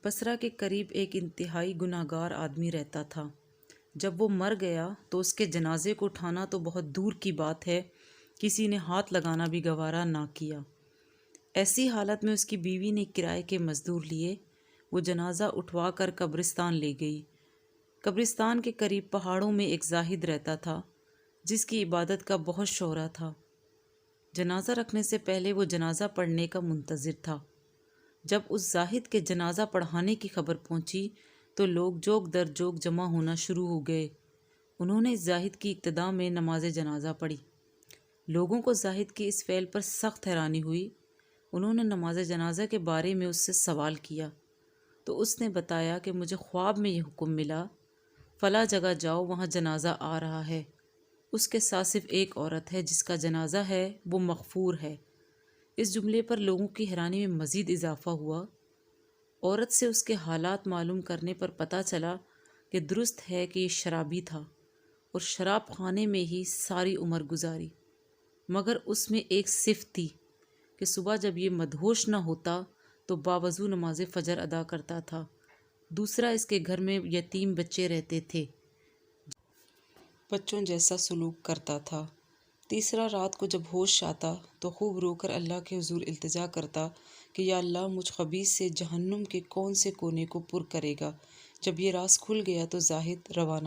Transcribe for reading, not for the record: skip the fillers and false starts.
بصرہ کے قریب ایک انتہائی گناہگار آدمی رہتا تھا۔ جب وہ مر گیا تو اس کے جنازے کو اٹھانا تو بہت دور کی بات ہے، کسی نے ہاتھ لگانا بھی گوارا نہ کیا۔ ایسی حالت میں اس کی بیوی نے کرائے کے مزدور لیے، وہ جنازہ اٹھوا کر قبرستان لے گئی۔ قبرستان کے قریب پہاڑوں میں ایک زاہد رہتا تھا جس کی عبادت کا بہت شہرا تھا۔ جنازہ رکھنے سے پہلے وہ جنازہ پڑھنے کا منتظر تھا۔ جب اس زاہد کے جنازہ پڑھانے کی خبر پہنچی تو لوگ جوگ در جوگ جمع ہونا شروع ہو گئے۔ انہوں نے اس زاہد کی ابتدا میں نماز جنازہ پڑھی۔ لوگوں کو زاہد کی اس فعل پر سخت حیرانی ہوئی۔ انہوں نے نماز جنازہ کے بارے میں اس سے سوال کیا تو اس نے بتایا کہ مجھے خواب میں یہ حکم ملا، فلاں جگہ جاؤ، وہاں جنازہ آ رہا ہے، اس کے ساتھ صرف ایک عورت ہے، جس کا جنازہ ہے وہ مغفور ہے۔ اس جملے پر لوگوں کی حیرانی میں مزید اضافہ ہوا۔ عورت سے اس کے حالات معلوم کرنے پر پتہ چلا کہ درست ہے کہ یہ شرابی تھا اور شراب خانے میں ہی ساری عمر گزاری، مگر اس میں ایک صفت تھی کہ صبح جب یہ مدہوش نہ ہوتا تو باوضو نماز فجر ادا کرتا تھا۔ دوسرا، اس کے گھر میں یتیم بچے رہتے تھے، بچوں جیسا سلوک کرتا تھا۔ تیسرا، رات کو جب ہوش آتا تو خوب رو کر اللہ کے حضور التجا کرتا کہ یا اللہ، مجھ خبیث سے جہنم کے کون سے کونے کو پر کرے گا۔ جب یہ راز کھل گیا تو زاہد روانہ